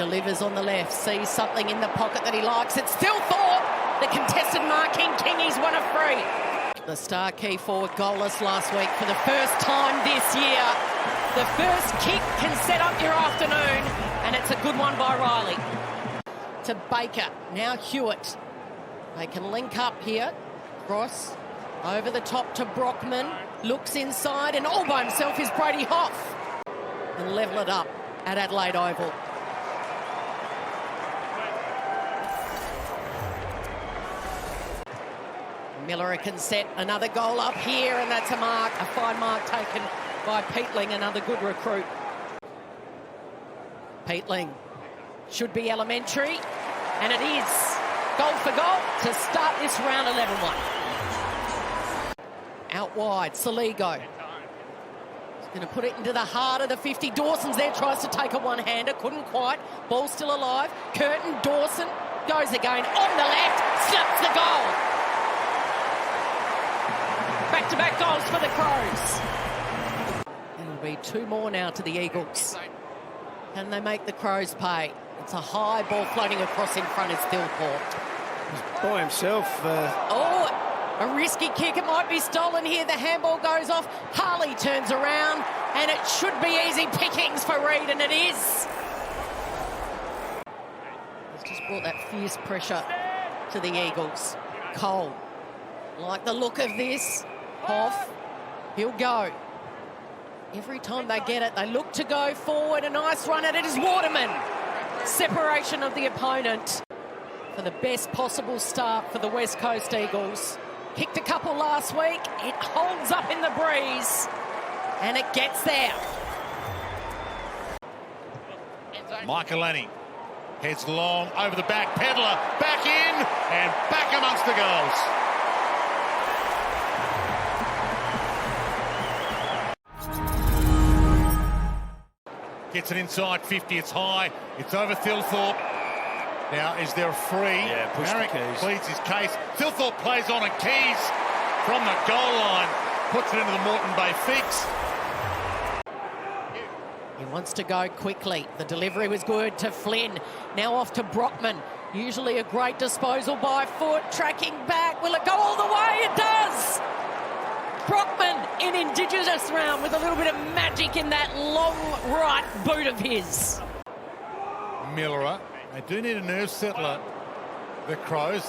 delivers on the left, sees something in the pocket that he likes. It's Thilthorpe, the contested marking. Kingies won a free. The star key forward goalless last week for the first time this year. The first kick can set up your afternoon, and it's a good one by Riley. To Baker, now Hewitt. They can link up here. Cross over the top to Brockman. Looks inside, and all by himself is Brady Hoff. And level it up at Adelaide Oval. Miller can set another goal up here, and that's a mark, a fine mark taken by Peatling, another good recruit. Peatling should be elementary, and it is. Goal for goal to start this round 11-1. Out wide, Saligo. He's going to put it into the heart of the 50. Dawson's there, tries to take a one-hander, couldn't quite. Ball still alive. Curtin, Dawson goes again on the left, snaps the goal. Back-to-back goals for the Crows. It'll be two more now to the Eagles. Can they make the Crows pay? It's a high ball floating across in front. It's Thilthorpe. He's by himself. A risky kick. It might be stolen here. The handball goes off. Harley turns around, and it should be easy pickings for Reid, and it is. It's just brought that fierce pressure to the Eagles. Cole, like the look of this. Hoff, he'll go. Every time they get it, they look to go forward. A nice run at it is Waterman. Separation of the opponent for the best possible start for the West Coast Eagles. Kicked a couple last week. It holds up in the breeze, and it gets there. Michaelani heads long over the back. Pedler back in and back amongst the goals. Gets it inside 50, it's high, it's over Thilthorpe. Now, is there a free? Yeah, push Marek the Keys. pleads his case. Thilthorpe plays on and Keys from the goal line puts it into the Moreton Bay fix. He wants to go quickly. The delivery was good to Flynn. Now off to Brockman. Usually a great disposal by foot. Tracking back. Will it go all the way? It does! Brockman in Indigenous round with a little bit of magic in that long right boot of his. Miller, they do need a nerve settler, the Crows.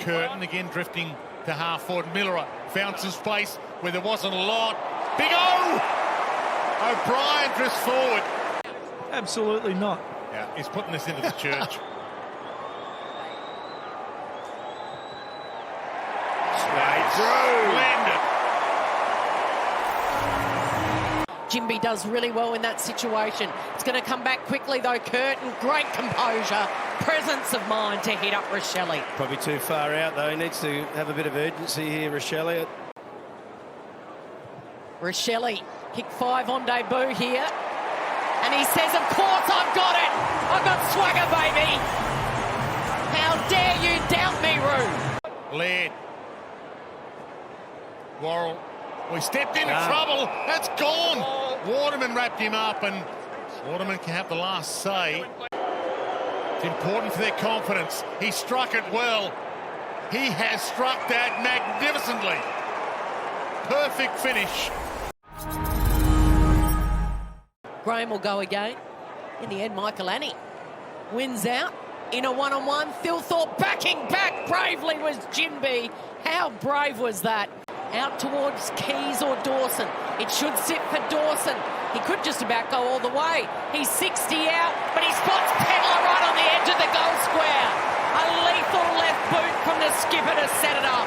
Curtin again drifting to half forward. Miller found some space where there wasn't a lot. Big O! O'Brien drifts forward. Absolutely not. Yeah, he's putting this into the church. Straight through. Splendid. Jimby does really well in that situation. It's going to come back quickly though. Curtin, great composure, presence of mind to hit up Rochelle. Probably too far out though. He needs to have a bit of urgency here, Rochelle. Rochelle, kick 5 on debut here. And he says, of course I've got it. I've got swagger, baby. How dare you doubt me, Roo? Laird. Worrell. We stepped into trouble. That's gone. Waterman wrapped him up, and Waterman can have the last say. It's important for their confidence. He struck it well. He has struck that magnificently. Perfect finish. Graham will go again. In the end, Michaelani wins out in a one-on-one. Thilthorpe backing back bravely was Jimby. How brave was that? Out towards Keys or Dawson. It should sit for Dawson. He could just about go all the way. He's 60 out, but he spots Pedler right on the edge of the goal square. A lethal left boot from the skipper to set it up.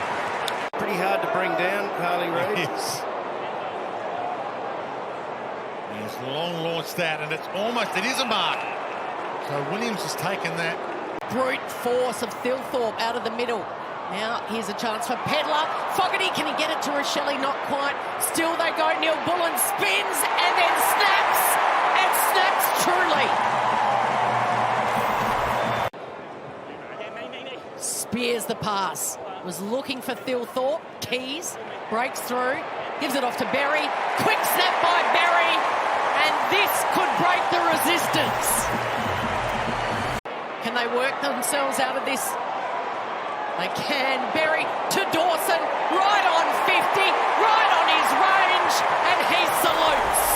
Pretty hard to bring down, Harley Reid. Yes. He's long launched that, and it's almost, it is a mark. So Williams has taken that. Brute force of Thilthorpe out of the middle. Now here's a chance for Pedler. Fogarty, can he get it to Rochelle? Not quite. Still they go. Neil Bullen spins and then snaps. And snaps truly. Spears the pass. Was looking for Thilthorpe. Keys breaks through. Gives it off to Berry. Quick snap by Berry. And this could break the resistance. Can they work themselves out of this? They can. Berry to Dawson, right on 50, right on his range, and he salutes.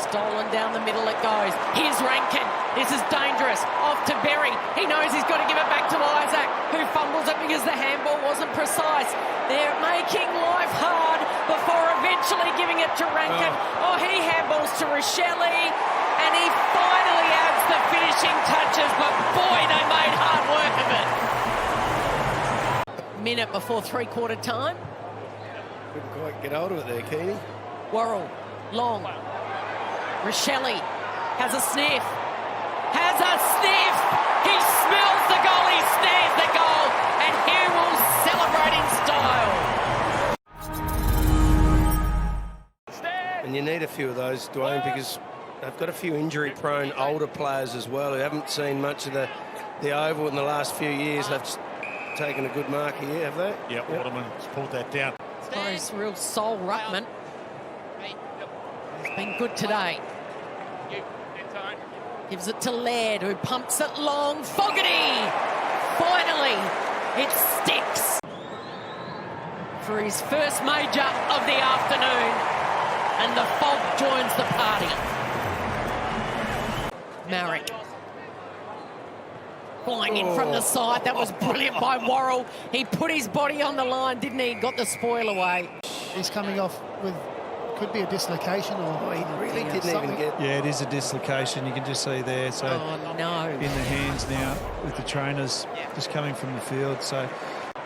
Stolen down the middle it goes. Here's Rankin. This is dangerous. Off to Berry. He knows he's got to give it back to Isaac, who fumbles it because the handball wasn't precise. They're making life hard before eventually giving it to Rankin. Oh, he handballs to Rochelle, and he finally adds the finishing touches, but boy, they made hard work of it. Minute before three-quarter time. Couldn't quite get hold of it there, Keeney. Worrell, long. Rochelle has a sniff. Has a sniff. He smells the goal. He snares the goal. And he will celebrate in style. And you need a few of those, Dwayne, because they've got a few injury-prone older players as well who haven't seen much of the Oval in the last few years. They've taken a good mark here, have they? Yeah, Waterman's pulled that down. He's real soul ruckman. He's been good today. Gives it to Laird, who pumps it long. Fogarty! Finally, it sticks. For his first major of the afternoon. And the fog joins the party. Marek. Flying in from the side. That was brilliant by Worrell. He put his body on the line, didn't he? Got the spoil away. He's coming off with, could be a dislocation or... He really didn't even get... Yeah, it is a dislocation. You can just see there. So oh, no. In the hands now with the trainers just coming from the field. So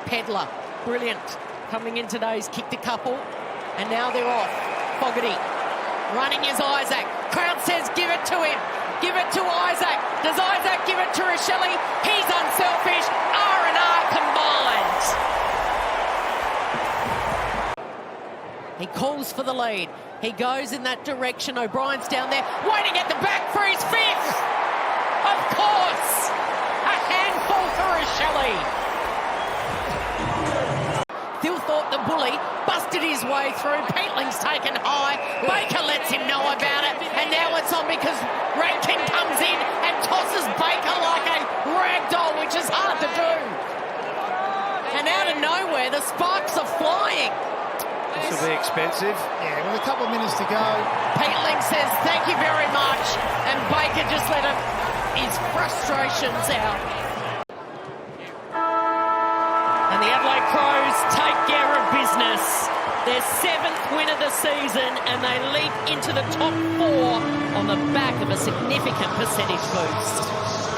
Pedler, brilliant. Coming in today's kicked a couple. And now they're off. Fogarty. Running is Isaac. Crowd says give it to him. Give it to Isaac. Does Isaac give it to Rochelle? He's unselfish. R&R combined. He calls for the lead. He goes in that direction. O'Brien's down there, waiting at the back for his fifth. Of course. A handful for Rochelle. Phil thought the bully busted his way through. Peatling's taken high. Baker lets him know about it. And now it's on because Rankin comes in and tosses Baker like a rag doll, which is hard to do. And out of nowhere, the sparks are flying. This will be expensive. Yeah, with a couple of minutes to go. Peatling says thank you very much. And Baker just let his frustrations out. And the Adelaide Crows take care of business. Their 7th win of the season, and they leap into the top 4 on the back of a significant percentage boost.